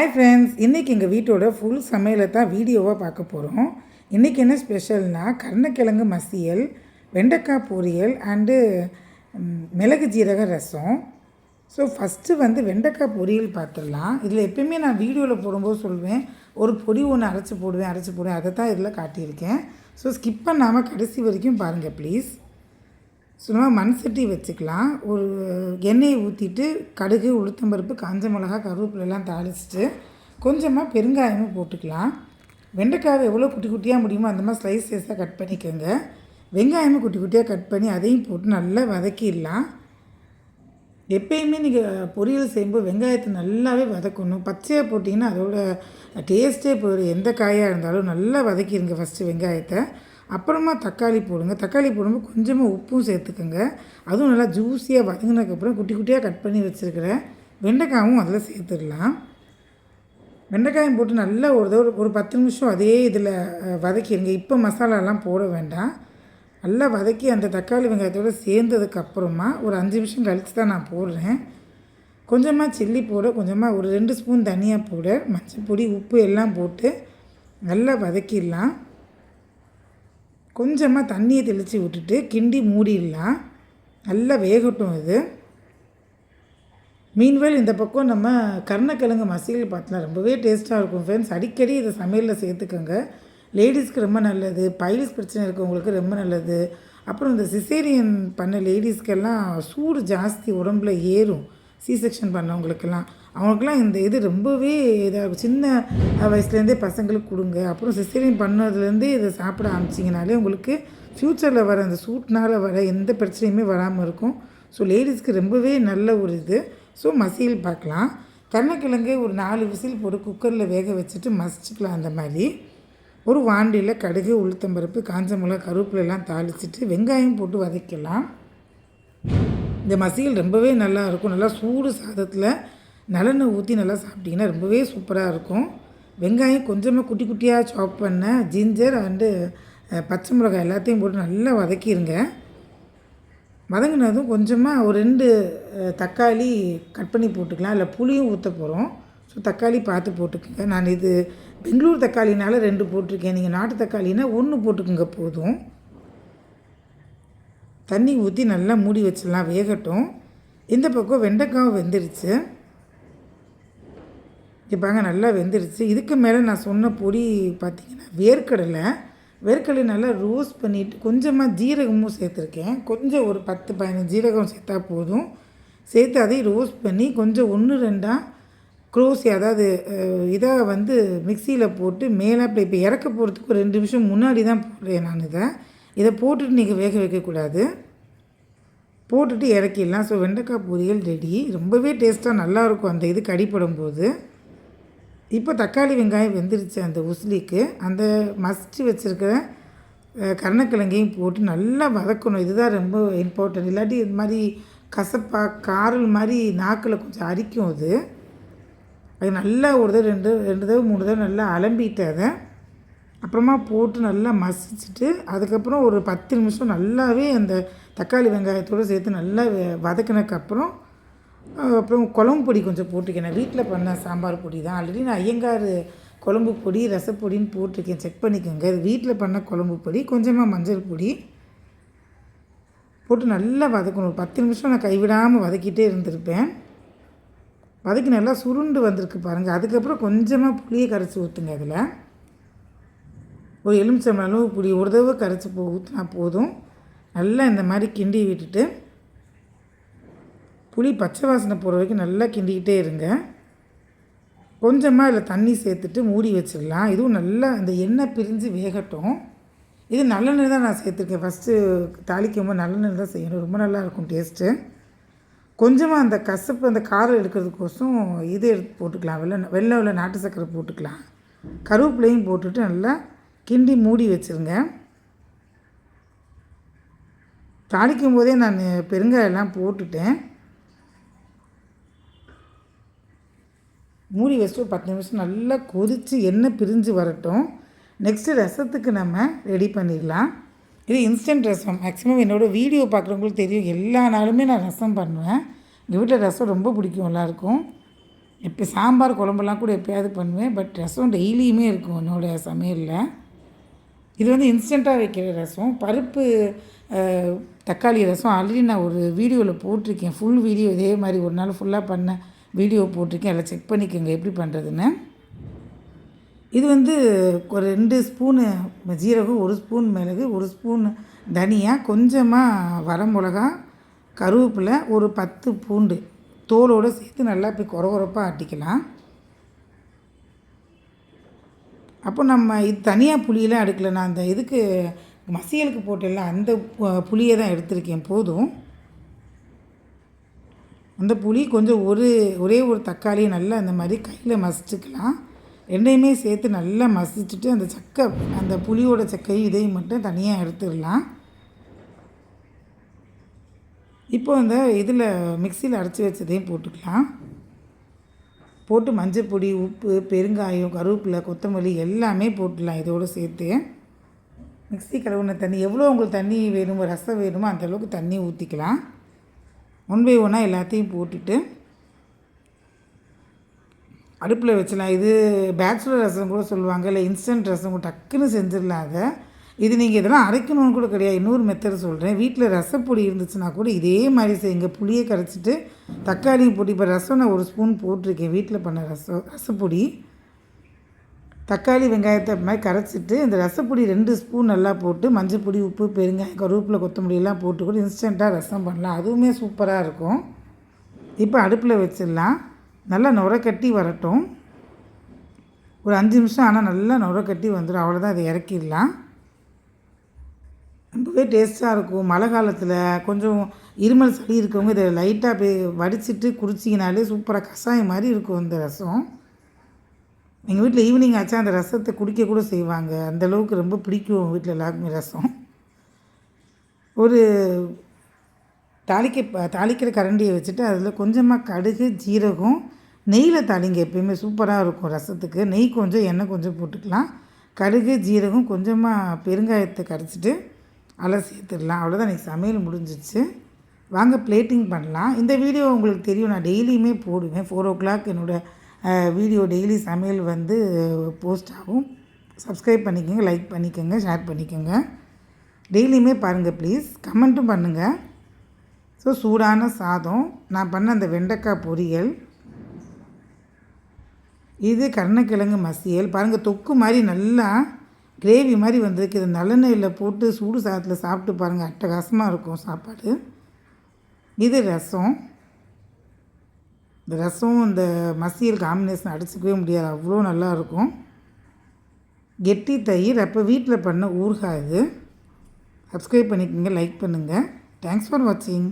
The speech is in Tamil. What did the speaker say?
ஹாய் ஃப்ரெண்ட்ஸ், இன்றைக்கி எங்கள் வீட்டோட ஃபுல் சமையலை தான் வீடியோவாக பார்க்க போகிறோம். இன்றைக்கி என்ன ஸ்பெஷல்னால் கருணக்கிழங்கு மசியல், வெண்டைக்காய் பொரியல் அண்டு மிளகு ஜீரக ரசம். ஸோ ஃபஸ்ட்டு வெண்டைக்காய் பொரியல் பார்த்துடலாம். இதில் எப்பயுமே நான் வீடியோவில் போடும்போது சொல்வேன், ஒரு பொடி ஒன்று அரைச்சி போடுவேன், அதை தான் இதில் காட்டியிருக்கேன். ஸோ ஸ்கிப் பண்ணாமல் கடைசி வரைக்கும் பாருங்கள் ப்ளீஸ். சும்மா மண் சட்டி வச்சுக்கலாம். ஒரு எண்ணெயை ஊற்றிட்டு கடுகு, உளுத்தம்பருப்பு, காஞ்ச மிளகா, கருவேப்பிலெல்லாம் தாளிச்சிட்டு கொஞ்சமாக பெருங்காயமும் போட்டுக்கலாம். வெண்டைக்காவை எவ்வளோ குட்டி குட்டியாக முடியுமோ அந்த மாதிரி ஸ்லைஸ் சைஸாக கட் பண்ணிக்கோங்க. வெங்காயமும் குட்டி குட்டியாக கட் பண்ணி அதையும் போட்டு நல்லா வதக்கிடலாம். எப்பயுமே நீங்கள் பொரியல் செய்யும்போது வெங்காயத்தை நல்லாவே வதக்கணும். பச்சையாக போட்டிங்கன்னா அதோட டேஸ்ட்டே போயிடும். எந்த காயாக இருந்தாலும் நல்லா வதக்கிடுங்க ஃபஸ்ட்டு வெங்காயத்தை. அப்புறமா தக்காளி போடுங்க. தக்காளி போடும்போது கொஞ்சமாக உப்பும் சேர்த்துக்கோங்க. அதுவும் நல்லா ஜூஸியாக வதங்கினதுக்கப்புறம் குட்டி குட்டியாக கட் பண்ணி வச்சுருக்கிற வெண்டைக்காயும் அதில் சேர்த்துடலாம். வெண்டைக்காயும் போட்டு நல்லா ஒரு 10 நிமிஷம் அதே இதில் வதக்கிடுங்க. இப்போ மசாலாலாம் போட வேண்டாம். நல்லா வதக்கி அந்த தக்காளி வெங்காயத்தோடு சேர்ந்ததுக்கப்புறமா ஒரு 5 நிமிஷம் கழித்து தான் நான் போடுறேன். கொஞ்சமாக சில்லி பவுடர், கொஞ்சமாக ஒரு 2 ஸ்பூன் தனியா பவுடர், மஞ்சள் பொடி, உப்பு எல்லாம் போட்டு நல்லா வதக்கிடலாம். கொஞ்சமாக தண்ணியை தெளித்து விட்டுட்டு கிண்டி மூடிடலாம். நல்லா வேகட்டும் இது. மீன்வேல் இந்த பக்கம் நம்ம கருணக்கிழங்கு மசியல் பார்த்தலாம், ரொம்பவே டேஸ்ட்டாக இருக்கும் ஃப்ரெண்ட்ஸ். அடிக்கடி இதை சமையலில் சேர்த்துக்கோங்க. லேடிஸ்க்கு ரொம்ப நல்லது, பைல்ஸ் பிரச்சனை இருக்கவங்களுக்கு ரொம்ப நல்லது. அப்புறம் இந்த சிசேரியன் பண்ண லேடிஸ்க்கெல்லாம் சூடு ஜாஸ்தி உடம்புல ஏறும். சி செக்ஷன் பண்ணவங்களுக்கெல்லாம் அவங்களுக்கெல்லாம் இந்த இது ரொம்பவே இதாக சின்ன வயசுலேருந்தே பசங்களுக்கு கொடுங்க. அப்புறம் சிசேரியன் பண்ணதுலேருந்தே இதை சாப்பிட ஆரம்பிச்சிங்கனாலே உங்களுக்கு ஃப்யூச்சரில் வர அந்த சூட்னால் வர எந்த பிரச்சனையுமே வராமல் இருக்கும். ஸோ லேடிஸ்க்கு ரொம்பவே நல்ல ஒரு இது. ஸோ மசியல் பார்க்கலாம். கருணக்கிழங்கு ஒரு 4 விசில் போட்டு குக்கரில் வேக வச்சுட்டு மசிச்சுக்கலாம். அந்த மாதிரி ஒரு வாண்டியில் கடுகு, உளுத்தம்பருப்பு, காஞ்ச மிளகா, கருவேப்பிலெல்லாம் தாளிச்சிட்டு வெங்காயம் போட்டு வதக்கலாம். இந்த மசியல் ரொம்பவே நல்லாயிருக்கும். நல்லா சூடு சாதத்தில் நல்லெண்ணெய் ஊற்றி நல்லா சாப்பிட்டிங்கன்னா ரொம்பவே சூப்பராக இருக்கும். வெங்காயம் கொஞ்சமாக குட்டி குட்டியாக சாப் பண்ண ஜிஞ்சர் அண்டு பச்சை மிளகாய் எல்லாத்தையும் போட்டு நல்லா வதக்கிடுங்க. வதங்கினதும் கொஞ்சமாக ஒரு 2 தக்காளி கட் பண்ணி போட்டுக்கலாம். இல்லை புளியும் ஊற்ற போகிறோம். ஸோ தக்காளி பார்த்து போட்டுக்கோங்க. நான் இது பெங்களூர் தக்காளினால 2 போட்டிருக்கேன். நீங்கள் நாட்டு தக்காளினா 1 போட்டுக்கோங்க போதும். தண்ணி ஊற்றி நல்லா மூடி வச்சிடலாம், வேகட்டும். இந்த பக்கம் வெண்டைக்காய் வெந்துருச்சு. இப்போங்க நல்லா வெந்துருச்சு. இதுக்கு மேலே நான் சொன்ன பொடி பார்த்திங்கன்னா வேர்க்கடலை நல்லா ரோஸ்ட் பண்ணிவிட்டு கொஞ்சமாக ஜீரகமும் சேர்த்துருக்கேன். கொஞ்சம் ஒரு 10-15 ஜீரகம் சேர்த்தா போதும். சேர்த்து அதையும் ரோஸ்ட் பண்ணி கொஞ்சம் 1-2 க்ரோசி, அதாவது இதாக மிக்சியில் போட்டு மேலே இப்போ இறக்க போகிறதுக்கு ஒரு 2 நிமிஷம் முன்னாடி தான் போடுறேன் நான் இதை போட்டுட்டு நீங்கள் வேக வைக்கக்கூடாது. போட்டுட்டு இறக்கிடலாம். ஸோ வெண்டைக்காய் பொரியல் ரெடி. ரொம்பவே டேஸ்ட்டாக நல்லாயிருக்கும் அந்த இது கடிப்படும் போது. இப்போ தக்காளி வெங்காயம் வெந்துருச்சு. அந்த உசிலிக்கு அந்த மசிச்சு வச்சுருக்கிற கருணக்கிழங்கையும் போட்டு நல்லா வதக்கணும். இதுதான் ரொம்ப இம்பார்ட்டன்ட். இல்லாட்டி இது மாதிரி கசப்பாக காரல் மாதிரி நாக்கில் கொஞ்சம் அரிக்கும். அது நல்லா ஒரு தடவை 2 தடவை 3 தடவை நல்லா அலம்பிட்டு அதை அப்புறமா போட்டு நல்லா மசிச்சுட்டு அதுக்கப்புறம் ஒரு 10 நிமிஷம் நல்லாவே அந்த தக்காளி வெங்காயத்தோடு சேர்த்து நல்லா வதக்கினதுக்கப்புறம் அப்புறம் குழம்பு பொடி கொஞ்சம் போட்டுக்கேன். வீட்டில் பண்ண சாம்பார் பொடி தான். ஆல்ரெடி நான் ஐயங்கார் குழம்பு பொடி, ரசப்பொடின்னு போட்டிருக்கேன், செக் பண்ணிக்கோங்க. இது வீட்டில் பண்ண குழம்பு பொடி, கொஞ்சமாக மஞ்சள் பொடி போட்டு நல்லா வதக்கணும். ஒரு 10 நிமிஷம் நான் கைவிடாமல் வதக்கிட்டே இருந்திருப்பேன். வதக்கி நல்லா சுருண்டு வந்திருக்கு பாருங்கள். அதுக்கப்புறம் கொஞ்சமாக புளியை கரைச்சி ஊற்றுங்க. அதில் ஒரு எலுமிச்சம்பழம் அளவு புளி ஒரு தடவை கரைச்சி ஊற்றினா போதும். நல்லா இந்த மாதிரி கிண்டி விட்டுட்டு புளி பச்சை வாசனை போகிற வரைக்கும் நல்லா கிண்டிக்கிட்டே இருங்க. கொஞ்சமாக இதில் தண்ணி சேர்த்துட்டு மூடி வச்சிடலாம். இதுவும் நல்லா அந்த எண்ணெய் பிரிஞ்சு வேகட்டும். இது நல்லெண்ணெய் தான் நான் சேர்த்துருக்கேன். ஃபஸ்ட்டு தாளிக்கும்போது நல்லெண்ணெய் தான் செய்யணும், ரொம்ப நல்லாயிருக்கும் டேஸ்ட்டு. கொஞ்சமாக அந்த கசப்பு அந்த காரம் எடுக்கிறதுக்கோசம் இது எடுத்து போட்டுக்கலாம். வெள்ளை நாட்டு சர்க்கரை போட்டுக்கலாம். கருவேப்பிலையும் போட்டுட்டு நல்லா கிண்டி மூடி வச்சுருங்க. தாளிக்கும் போதே நான் பெருங்காயெல்லாம் போட்டுட்டேன். மூடி வச்சுட்டு 10 நிமிஷம் நல்லா கொதித்து எண்ணெய் பிரிஞ்சு வரட்டும். நெக்ஸ்ட்டு ரசத்துக்கு நம்ம ரெடி பண்ணிடலாம். இது இன்ஸ்டன்ட் ரசம். மேக்ஸிமம் என்னோடய வீடியோ பார்க்குறவங்களுக்கு தெரியும், எல்லா நாளுமே நான் ரசம் பண்ணுவேன். எங்கள் வீட்டில் ரசம் ரொம்ப பிடிக்கும் எல்லாருக்கும். இப்போ சாம்பார் குழம்பெல்லாம் கூட எப்போயாவது பண்ணுவேன். பட் ரசம் டெய்லியுமே இருக்கும் என்னோடய சமையலில். இது வந்து இன்ஸ்டண்ட்டாக வைக்கிற ரசம். பருப்பு தக்காளி ரசம் ஆல்ரெடி நான் ஒரு வீடியோவில் போட்டிருக்கேன். ஃபுல் வீடியோ இதே மாதிரி ஒரு நாள் ஃபுல்லாக பண்ண வீடியோ போட்டிருக்கேன். அதில் செக் பண்ணிக்கோங்க எப்படி பண்ணுறதுன்னு. இது வந்து ஒரு 2 ஸ்பூனு ஜீரகம், 1 ஸ்பூன் மிளகு, 1 ஸ்பூன் தனியா, கொஞ்சமாக வரமிளகா, கருவேப்பிலை, ஒரு 10 பூண்டு தோலோடு சேர்த்து நல்லா இப்படி கொரகொரப்பாக ஆட்டிக்கலாம். அப்போ நம்ம இது தனியாக புளியெல்லாம் எடுக்கலை. நான் அந்த இதுக்கு மசியலுக்கு போட்டேன்ல அந்த புளியை தான் எடுத்திருக்கேன். போதும். அந்த புளி கொஞ்சம் ஒரே ஒரு தக்காளியை நல்லா அந்த மாதிரி கையில் மசிச்சுக்கலாம். ரெண்டையுமே சேர்த்து நல்லா மசிச்சுட்டு அந்த புளியோட சக்கையும் இதையும் மட்டும் தனியாக எடுத்துடலாம். இப்போ அந்த இதில் மிக்சியில் அரைச்சி வச்சதையும் போட்டுக்கலாம். போட்டு மஞ்சள் பொடி, உப்பு, பெருங்காயம், கருவேப்பிலை, கொத்தமல்லி எல்லாமே போட்டுடலாம் இதோடு சேர்த்து. மிக்ஸி கழுவுன தண்ணி எவ்வளோ உங்களுக்கு தண்ணி வேணுமோ, ரசம் வேணுமோ அந்தளவுக்கு தண்ணி ஊற்றிக்கலாம். 1 by 1 எல்லாத்தையும் போட்டுட்டு அடுப்பில் வச்சலாம். இது பேச்சுலர் ரசம் கூட சொல்லுவாங்க, இல்லை இன்ஸ்டன்ட் ரசம் கூட டக்குன்னு செஞ்சிடலாம். அதை இது நீங்கள் இதெல்லாம் அரைக்கணும்னு கூட கிடையாது. இன்னொரு மெத்தட் சொல்கிறேன். வீட்டில் ரசப்பொடி இருந்துச்சுன்னா கூட இதே மாதிரி செய்யுங்க. புளியை கரைச்சிட்டு தக்காளியும் போட்டு, இப்போ ரசம் நான் 1 ஸ்பூன் போட்டிருக்கேன் வீட்டில் பண்ண ரசப்பொடி. தக்காளி வெங்காயத்தை அது மாதிரி கரைச்சிட்டு இந்த ரசப்பொடி 2 ஸ்பூன் நல்லா போட்டு மஞ்சள் பொடி, உப்பு, பெருங்காயம், கருவேப்பிலை, கொத்தமல்லி எல்லாம் போட்டு கூட இன்ஸ்டண்ட்டாக ரசம் பண்ணலாம். அதுவுமே சூப்பராக இருக்கும். இப்போ அடுப்பில் வச்சிடலாம். நல்லா நுர கட்டி வரட்டும். ஒரு 5 நிமிஷம் ஆனால் நல்லா நுர கட்டி வந்துடும். அவ்வளோதான், இதை இறக்கிடலாம். ரொம்பவே டேஸ்ட்டாக இருக்கும். மழை காலத்தில் கொஞ்சம் இருமல் சளி இருக்கவங்க இதை லைட்டாக போய் வடிச்சிட்டு குடிச்சிங்கனாலே சூப்பராக கஷாயம் மாதிரி இருக்கும் இந்த ரசம். எங்கள் வீட்டில் ஈவினிங் ஆச்சா அந்த ரசத்தை குடிக்க கூட செய்வாங்க. அந்தளவுக்கு ரொம்ப பிடிக்கும் வீட்டில் எல்லாருக்குமே ரசம். ஒரு தாளிக்கிற கரண்டியை வச்சுட்டு அதில் கொஞ்சமாக கடுகு, ஜீரகம், நெய்யில் தாளிங்க. எப்பயுமே சூப்பராக இருக்கும் ரசத்துக்கு. நெய் கொஞ்சம், எண்ணெய் கொஞ்சம் போட்டுக்கலாம். கடுகு, ஜீரகம், கொஞ்சமாக பெருங்காயத்தை கரைச்சிட்டு அதில் சேர்த்துடலாம். அவ்வளோதான், இன்றைக்கி சமையல் முடிஞ்சிச்சு. வாங்க பிளேட்டிங் பண்ணலாம். இந்த வீடியோ உங்களுக்கு தெரியும், நான் டெய்லியுமே போடுவேன். 4 o'clock என்னோடய வீடியோ டெய்லி சமையல் வந்து போஸ்ட் ஆகும். சப்ஸ்கிரைப் பண்ணிக்கோங்க, லைக் பண்ணிக்கோங்க, ஷேர் பண்ணிக்கோங்க. டெய்லியுமே பாருங்கள் ப்ளீஸ். கமெண்ட்டும் பண்ணுங்கள். ஸோ சூடான சாதம், நான் பண்ண அந்த வெண்டைக்காய் பொரியல், இது கருணக்கிழங்கு மசியல். பாருங்கள், தொக்கு மாதிரி நல்லா கிரேவி மாதிரி வந்திருக்கு. இது நல்லெண்ணெயில் போட்டு சூடு சாதத்தில் சாப்பிட்டு பாருங்கள், அட்டகாசமாக இருக்கும் சாப்பாடு. இது ரசம். இந்த ரசம் இந்த மசியல் காம்பினேஷன் அடிச்சிக்கவே முடியாது, அவ்வளோ நல்லாயிருக்கும். கெட்டி தயிர், அப்போ வீட்டில் பண்ண ஊறுகாய் இது. சப்ஸ்கிரைப் பண்ணிக்கோங்க, லைக் பண்ணுங்கள். தேங்க்ஸ் ஃபார் வாட்சிங்.